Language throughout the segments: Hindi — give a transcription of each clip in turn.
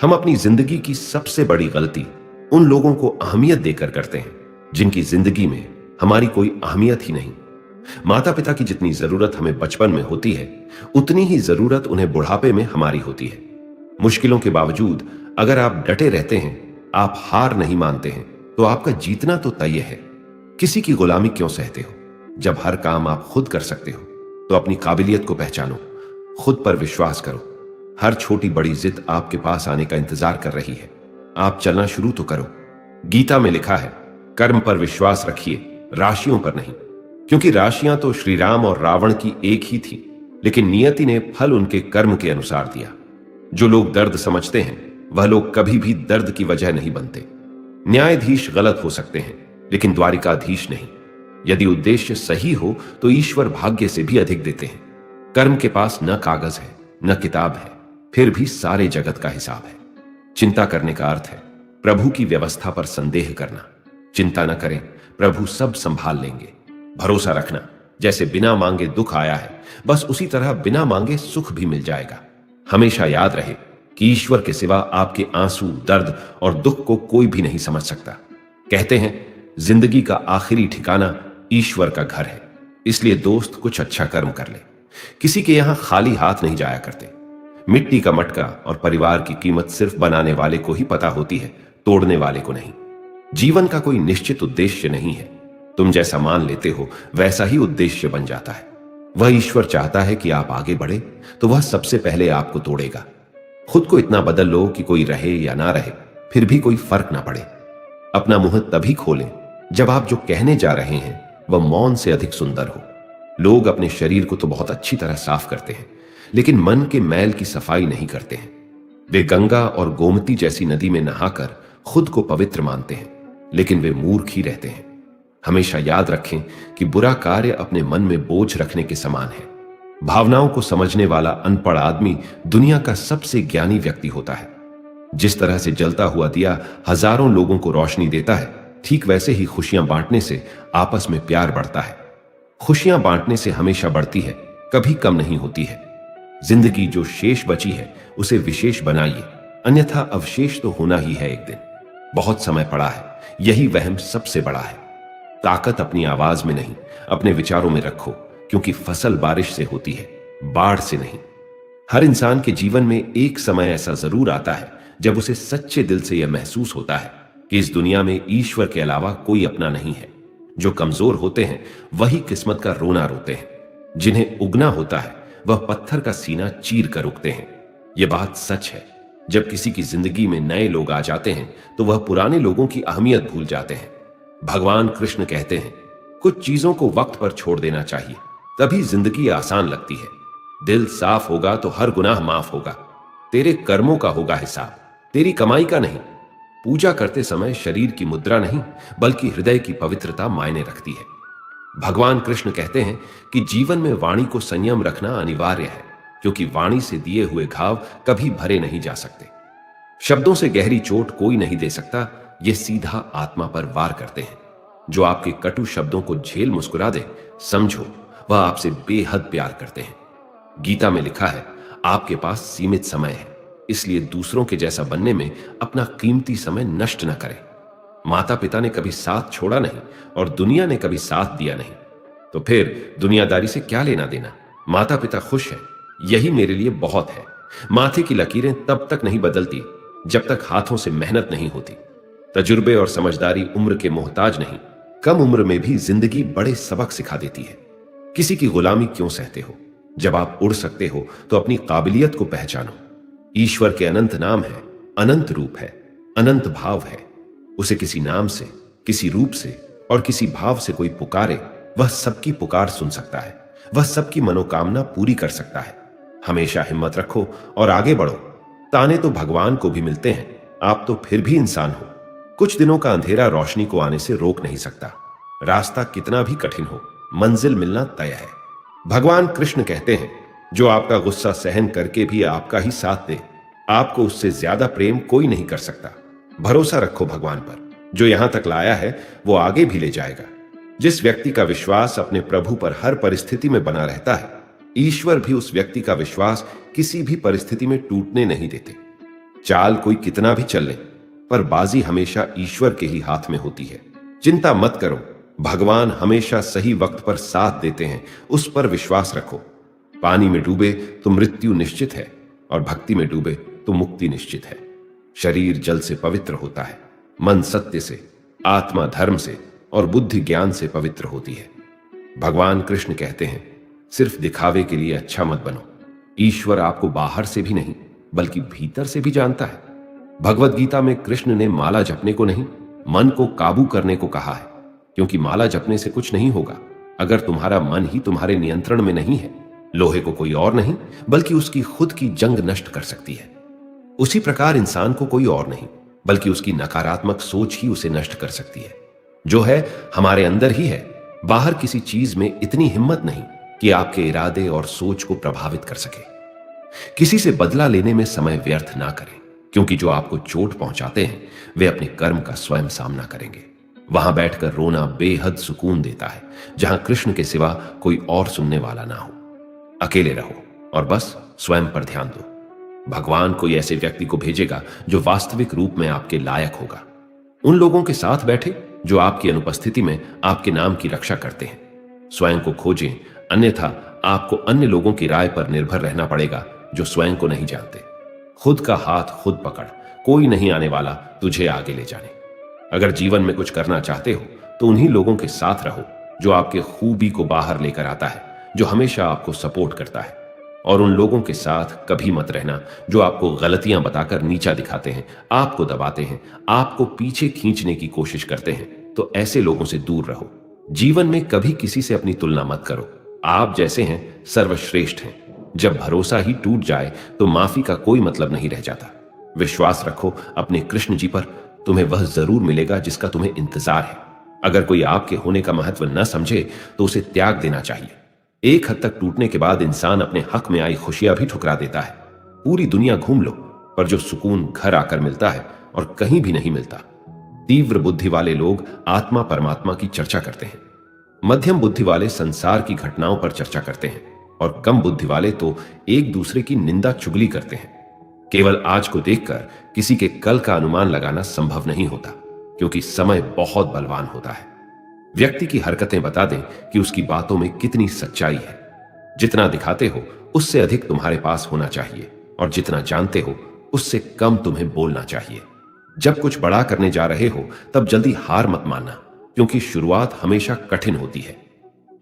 हम अपनी जिंदगी की सबसे बड़ी गलती उन लोगों को अहमियत देकर करते हैं जिनकी जिंदगी में हमारी कोई अहमियत ही नहीं। माता पिता की जितनी जरूरत हमें बचपन में होती है, उतनी ही जरूरत उन्हें बुढ़ापे में हमारी होती है। मुश्किलों के बावजूद अगर आप डटे रहते हैं, आप हार नहीं मानते हैं, तो आपका जीतना तो तय है। किसी की गुलामी क्यों सहते हो? जब हर काम आप खुद कर सकते हो तो अपनी काबिलियत को पहचानो, खुद पर विश्वास करो। हर छोटी बड़ी जिद आपके पास आने का इंतजार कर रही है। आप चलना शुरू तो करो। गीता में लिखा है, कर्म पर विश्वास रखिए, राशियों पर नहीं। क्योंकि राशियां तो श्री राम और रावण की एक ही थी, लेकिन नियति ने फल उनके कर्म के अनुसार दिया। जो लोग दर्द समझते हैं वह लोग कभी भी दर्द की वजह नहीं बनते। न्यायाधीश गलत हो सकते हैं, लेकिन द्वारिकाधीश नहीं। यदि उद्देश्य सही हो तो ईश्वर भाग्य से भी अधिक देते हैं। कर्म के पास न कागज है न किताब है, फिर भी सारे जगत का हिसाब है। चिंता करने का अर्थ है प्रभु की व्यवस्था पर संदेह करना। चिंता न करें, प्रभु सब संभाल लेंगे। भरोसा रखना, जैसे बिना मांगे दुख आया है, बस उसी तरह बिना मांगे सुख भी मिल जाएगा। हमेशा याद रहे कि ईश्वर के सिवा आपके आंसू, दर्द और दुख को कोई भी नहीं समझ सकता। कहते हैं जिंदगी का आखिरी ठिकाना ईश्वर का घर है, इसलिए दोस्त कुछ अच्छा कर्म कर ले। किसी के यहां खाली हाथ नहीं जाया करते। मिट्टी का मटका और परिवार की कीमत सिर्फ बनाने वाले को ही पता होती है, तोड़ने वाले को नहीं। जीवन का कोई निश्चित उद्देश्य नहीं है। तुम जैसा मान लेते हो वैसा ही उद्देश्य बन जाता है। वह ईश्वर चाहता है कि आप आगे बढ़े, तो वह सबसे पहले आपको तोड़ेगा। खुद को इतना बदल लो कि कोई रहे या ना रहे, फिर भी कोई फर्क ना पड़े। अपना मुंह तभी खोलें जब आप जो कहने जा रहे हैं वह मौन से अधिक सुंदर हो। लोग अपने शरीर को तो बहुत अच्छी तरह साफ करते हैं, लेकिन मन के मैल की सफाई नहीं करते हैं। वे गंगा और गोमती जैसी नदी में नहाकर खुद को पवित्र मानते हैं, लेकिन वे मूर्ख ही रहते हैं। हमेशा याद रखें कि बुरा कार्य अपने मन में बोझ रखने के समान है। भावनाओं को समझने वाला अनपढ़ आदमी दुनिया का सबसे ज्ञानी व्यक्ति होता है। जिस तरह से जलता हुआ दिया हजारों लोगों को रोशनी देता है, ठीक वैसे ही खुशियां बांटने से आपस में प्यार बढ़ता है। खुशियां बांटने से हमेशा बढ़ती है, कभी कम नहीं होती है। जिंदगी जो शेष बची है उसे विशेष बनाइए, अन्यथा अवशेष तो होना ही है एक दिन। बहुत समय पड़ा है, यही वहम सबसे बड़ा है। ताकत अपनी आवाज में नहीं, अपने विचारों में रखो, क्योंकि फसल बारिश से होती है, बाढ़ से नहीं। हर इंसान के जीवन में एक समय ऐसा जरूर आता है जब उसे सच्चे दिल से यह महसूस होता है कि इस दुनिया में ईश्वर के अलावा कोई अपना नहीं है। जो कमजोर होते हैं वही किस्मत का रोना रोते हैं। जिन्हें उगना होता है वह पत्थर का सीना चीर कर उगते हैं। यह बात सच है। जब किसी की जिंदगी में नए लोग आ जाते हैं तो वह पुराने लोगों की अहमियत भूल जाते हैं। भगवान कृष्ण कहते हैं, कुछ चीजों को वक्त पर छोड़ देना चाहिए, तभी जिंदगी आसान लगती है। दिल साफ होगा तो हर गुनाह माफ होगा। तेरे कर्मों का होगा हिसाब, तेरी कमाई का नहीं। पूजा करते समय शरीर की मुद्रा नहीं, बल्कि हृदय की पवित्रता मायने रखती है। भगवान कृष्ण कहते हैं कि जीवन में वाणी को संयम रखना अनिवार्य है, क्योंकि वाणी से दिए हुए घाव कभी भरे नहीं जा सकते। शब्दों से गहरी चोट कोई नहीं दे सकता, ये सीधा आत्मा पर वार करते हैं। जो आपके कटु शब्दों को झेल मुस्कुरा दे, समझो वह आपसे बेहद प्यार करते हैं। गीता में लिखा है, आपके पास सीमित समय है, इसलिए दूसरों के जैसा बनने में अपना कीमती समय नष्ट न करें। माता पिता ने कभी साथ छोड़ा नहीं और दुनिया ने कभी साथ दिया नहीं, तो फिर दुनियादारी से क्या लेना देना। माता पिता खुश हैं, यही मेरे लिए बहुत है। माथे की लकीरें तब तक नहीं बदलती जब तक हाथों से मेहनत नहीं होती। तजुर्बे और समझदारी उम्र के मोहताज नहीं, कम उम्र में भी जिंदगी बड़े सबक सिखा देती है। किसी की गुलामी क्यों सहते हो? जब आप उड़ सकते हो तो अपनी काबिलियत को पहचानो। ईश्वर के अनंत नाम है, अनंत रूप है, अनंत भाव है। उसे किसी नाम से, किसी रूप से और किसी भाव से कोई पुकारे, वह सबकी पुकार सुन सकता है, वह सबकी मनोकामना पूरी कर सकता है। हमेशा हिम्मत रखो और आगे बढ़ो। ताने तो भगवान को भी मिलते हैं, आप तो फिर भी इंसान हो। कुछ दिनों का अंधेरा रोशनी को आने से रोक नहीं सकता। रास्ता कितना भी कठिन हो, मंजिल मिलना तय है। भगवान कृष्ण कहते हैं, जो आपका गुस्सा सहन करके भी आपका ही साथ दे, आपको उससे ज्यादा प्रेम कोई नहीं कर सकता। भरोसा रखो भगवान पर, जो यहां तक लाया है वो आगे भी ले जाएगा। जिस व्यक्ति का विश्वास अपने प्रभु पर हर परिस्थिति में बना रहता है, ईश्वर भी उस व्यक्ति का विश्वास किसी भी परिस्थिति में टूटने नहीं देते। चाल कोई कितना भी चल ले, पर बाजी हमेशा ईश्वर के ही हाथ में होती है। चिंता मत करो, भगवान हमेशा सही वक्त पर साथ देते हैं, उस पर विश्वास रखो। पानी में डूबे तो मृत्यु निश्चित है, और भक्ति में डूबे तो मुक्ति निश्चित है। शरीर जल से पवित्र होता है, मन सत्य से, आत्मा धर्म से और बुद्धि ज्ञान से पवित्र होती है। भगवान कृष्ण कहते हैं, सिर्फ दिखावे के लिए अच्छा मत बनो। ईश्वर आपको बाहर से भी नहीं बल्कि भीतर से भी जानता है। भगवत गीता में कृष्ण ने माला जपने को नहीं, मन को काबू करने को कहा है, क्योंकि माला जपने से कुछ नहीं होगा अगर तुम्हारा मन ही तुम्हारे नियंत्रण में नहीं है। लोहे को कोई और नहीं बल्कि उसकी खुद की जंग नष्ट कर सकती है। उसी प्रकार इंसान को कोई और नहीं बल्कि उसकी नकारात्मक सोच ही उसे नष्ट कर सकती है। जो है हमारे अंदर ही है, बाहर किसी चीज में इतनी हिम्मत नहीं कि आपके इरादे और सोच को प्रभावित कर सके। किसी से बदला लेने में समय व्यर्थ ना करें, क्योंकि जो आपको चोट पहुंचाते हैं वे अपने कर्म का स्वयं सामना करेंगे। वहां बैठकर रोना बेहद सुकून देता है, जहां कृष्ण के सिवा कोई और सुनने वाला ना हो। अकेले रहो और बस स्वयं पर ध्यान दो। भगवान कोई ऐसे व्यक्ति को भेजेगा जो वास्तविक रूप में आपके लायक होगा। उन लोगों के साथ बैठे जो आपकी अनुपस्थिति में आपके नाम की रक्षा करते हैं। स्वयं को खोजें, अन्यथा आपको अन्य लोगों की राय पर निर्भर रहना पड़ेगा जो स्वयं को नहीं जानते। खुद का हाथ खुद पकड़, कोई नहीं आने वाला तुझे आगे ले जाने। अगर जीवन में कुछ करना चाहते हो तो उन्हीं लोगों के साथ रहो जो आपके खूबी को बाहर लेकर आता है, जो हमेशा आपको सपोर्ट करता है। और उन लोगों के साथ कभी मत रहना जो आपको गलतियां बताकर नीचा दिखाते हैं, आपको दबाते हैं, आपको पीछे खींचने की कोशिश करते हैं। तो ऐसे लोगों से दूर रहो। जीवन में कभी किसी से अपनी तुलना मत करो। आप जैसे हैं सर्वश्रेष्ठ हैं। जब भरोसा ही टूट जाए तो माफी का कोई मतलब नहीं रह जाता। विश्वास रखो अपने कृष्ण जी पर, तुम्हें वह जरूर मिलेगा जिसका तुम्हें इंतजार है। अगर कोई आपके होने का महत्व न समझे तो उसे त्याग देना चाहिए। एक हद तक टूटने के बाद इंसान अपने हक में आई खुशियां भी ठुकरा देता है। पूरी दुनिया घूम लो, पर जो सुकून घर आकर मिलता है और कहीं भी नहीं मिलता। तीव्र बुद्धि वाले लोग आत्मा परमात्मा की चर्चा करते हैं, मध्यम बुद्धि वाले संसार की घटनाओं पर चर्चा करते हैं, और कम बुद्धि वाले तो एक दूसरे की निंदा चुगली करते हैं। केवल आज को देखकर किसी के कल का अनुमान लगाना संभव नहीं होता, क्योंकि समय बहुत बलवान होता है। व्यक्ति की हरकतें बता दें कि उसकी बातों में कितनी सच्चाई है। जितना दिखाते हो उससे अधिक तुम्हारे पास होना चाहिए, और जितना जानते हो उससे कम तुम्हें बोलना चाहिए। जब कुछ बड़ा करने जा रहे हो तब जल्दी हार मत मानना, क्योंकि शुरुआत हमेशा कठिन होती है।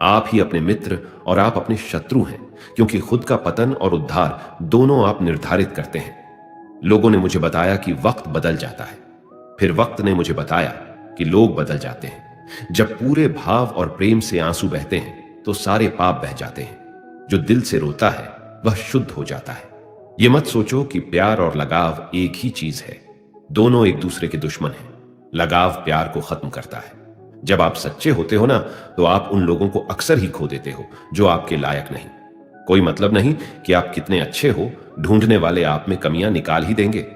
आप ही अपने मित्र और आप अपने शत्रु हैं, क्योंकि खुद का पतन और उद्धार दोनों आप निर्धारित करते हैं। लोगों ने मुझे बताया कि वक्त बदल जाता है, फिर वक्त ने मुझे बताया कि लोग बदल जाते हैं। जब पूरे भाव और प्रेम से आंसू बहते हैं तो सारे पाप बह जाते हैं। जो दिल से रोता है वह शुद्ध हो जाता है। यह मत सोचो कि प्यार और लगाव एक ही चीज है, दोनों एक दूसरे के दुश्मन हैं। लगाव प्यार को खत्म करता है। जब आप सच्चे होते हो ना, तो आप उन लोगों को अक्सर ही खो देते हो जो आपके लायक नहीं। कोई मतलब नहीं कि आप कितने अच्छे हो, ढूंढने वाले आप में कमियां निकाल ही देंगे।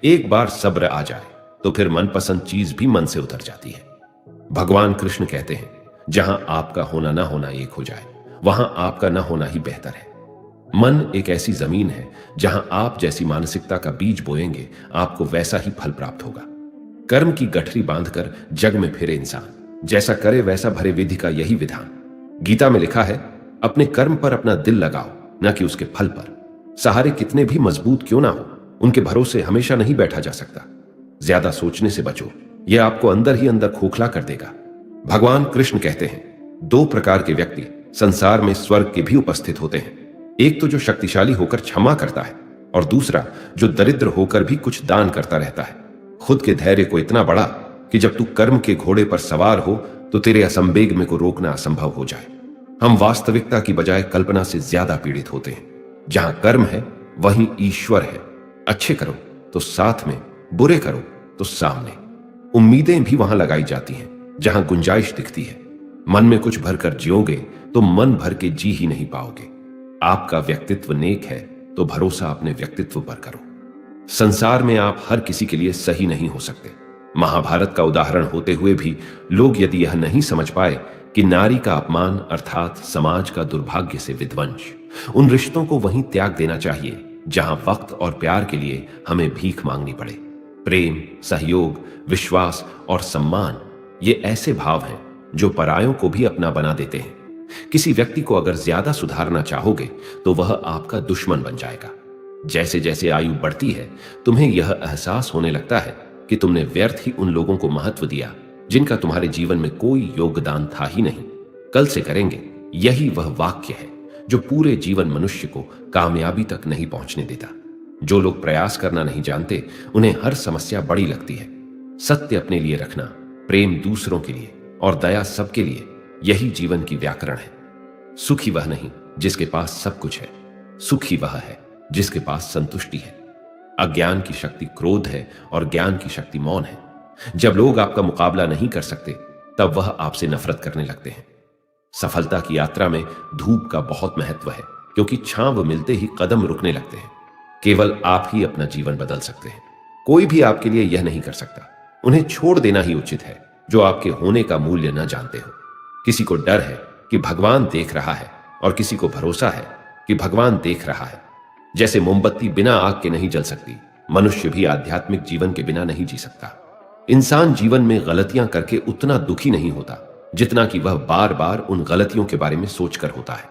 एक बार सब्र आ जाए तो फिर मनपसंद चीज भी मन से उतर जाती है। भगवान कृष्ण कहते हैं, जहां आपका होना ना होना एक हो जाए, वहां आपका ना होना ही बेहतर है। मन एक ऐसी जमीन है जहां आप जैसी मानसिकता का बीज बोएंगे, आपको वैसा ही फल प्राप्त होगा। कर्म की गठरी बांधकर जग में फिरे इंसान, जैसा करे वैसा भरे विधि का यही विधान। गीता में लिखा है, अपने कर्म पर अपना दिल लगाओ, न कि उसके फल पर। सहारे कितने भी मजबूत क्यों ना हो, उनके भरोसे हमेशा नहीं बैठा जा सकता। ज्यादा सोचने से बचो, यह आपको अंदर ही अंदर खोखला कर देगा। भगवान कृष्ण कहते हैं, दो प्रकार के व्यक्ति संसार में स्वर्ग के भी उपस्थित होते हैं। एक तो जो शक्तिशाली होकर क्षमा करता है, और दूसरा जो दरिद्र होकर भी कुछ दान करता रहता है। खुद के धैर्य को इतना बड़ा कि जब तू कर्म के घोड़े पर सवार हो तो तेरे असंवेग में को रोकना असंभव हो जाए। हम वास्तविकता की बजाय कल्पना से ज्यादा पीड़ित होते हैं। जहां कर्म है वहीं ईश्वर है। अच्छे करो तो साथ में, बुरे करो तो सामने। उम्मीदें भी वहां लगाई जाती हैं जहां गुंजाइश दिखती है। मन में कुछ भरकर जियोगे तो मन भर के जी ही नहीं पाओगे। आपका व्यक्तित्व नेक है तो भरोसा अपने व्यक्तित्व पर करो। संसार में आप हर किसी के लिए सही नहीं हो सकते। महाभारत का उदाहरण होते हुए भी लोग यदि यह नहीं समझ पाए कि नारी का अपमान अर्थात समाज का दुर्भाग्य से विध्वंस, उन रिश्तों को वहीं त्याग देना चाहिए जहां वक्त और प्यार के लिए हमें भीख मांगनी पड़े। प्रेम, सहयोग, विश्वास और सम्मान ये ऐसे भाव हैं जो परायों को भी अपना बना देते हैं। किसी व्यक्ति को अगर ज्यादा सुधारना चाहोगे तो वह आपका दुश्मन बन जाएगा। जैसे जैसे आयु बढ़ती है तुम्हें यह एहसास होने लगता है कि तुमने व्यर्थ ही उन लोगों को महत्व दिया जिनका तुम्हारे जीवन में कोई योगदान था ही नहीं। कल से करेंगे, यही वह वाक्य है जो पूरे जीवन मनुष्य को कामयाबी तक नहीं पहुंचने देता। जो लोग प्रयास करना नहीं जानते उन्हें हर समस्या बड़ी लगती है। सत्य अपने लिए रखना, प्रेम दूसरों के लिए और दया सबके लिए, यही जीवन की व्याकरण है। सुखी वह नहीं जिसके पास सब कुछ है, सुखी वह है जिसके पास संतुष्टि है। अज्ञान की शक्ति क्रोध है और ज्ञान की शक्ति मौन है। जब लोग आपका मुकाबला नहीं कर सकते तब वह आपसे नफरत करने लगते हैं। सफलता की यात्रा में धूप का बहुत महत्व है, क्योंकि छांव मिलते ही कदम रुकने लगते हैं। केवल आप ही अपना जीवन बदल सकते हैं, कोई भी आपके लिए यह नहीं कर सकता। उन्हें छोड़ देना ही उचित है जो आपके होने का मूल्य न जानते हो। किसी को डर है कि भगवान देख रहा है और किसी को भरोसा है कि भगवान देख रहा है। जैसे मोमबत्ती बिना आग के नहीं जल सकती, मनुष्य भी आध्यात्मिक जीवन के बिना नहीं जी सकता। इंसान जीवन में गलतियां करके उतना दुखी नहीं होता जितना कि वह बार बार उन गलतियों के बारे में सोचकर होता है।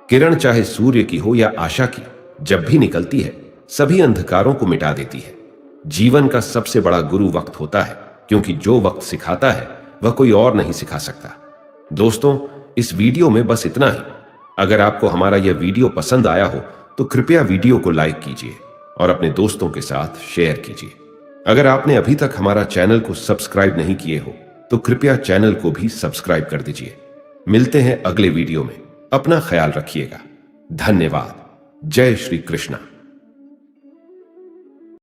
किरण चाहे सूर्य की हो या आशा की, जब भी निकलती है सभी अंधकारों को मिटा देती है। जीवन का सबसे बड़ा गुरु वक्त होता है, क्योंकि जो वक्त सिखाता है वह कोई और नहीं सिखा सकता। दोस्तों, इस वीडियो में बस इतना ही। अगर आपको हमारा यह वीडियो पसंद आया हो तो कृपया वीडियो को लाइक कीजिए और अपने दोस्तों के साथ शेयर कीजिए। अगर आपने अभी तक हमारा चैनल को सब्सक्राइब नहीं किए हो तो कृपया चैनल को भी सब्सक्राइब कर दीजिए। मिलते हैं अगले वीडियो में। अपना ख्याल रखिएगा। धन्यवाद। जय श्री कृष्णा।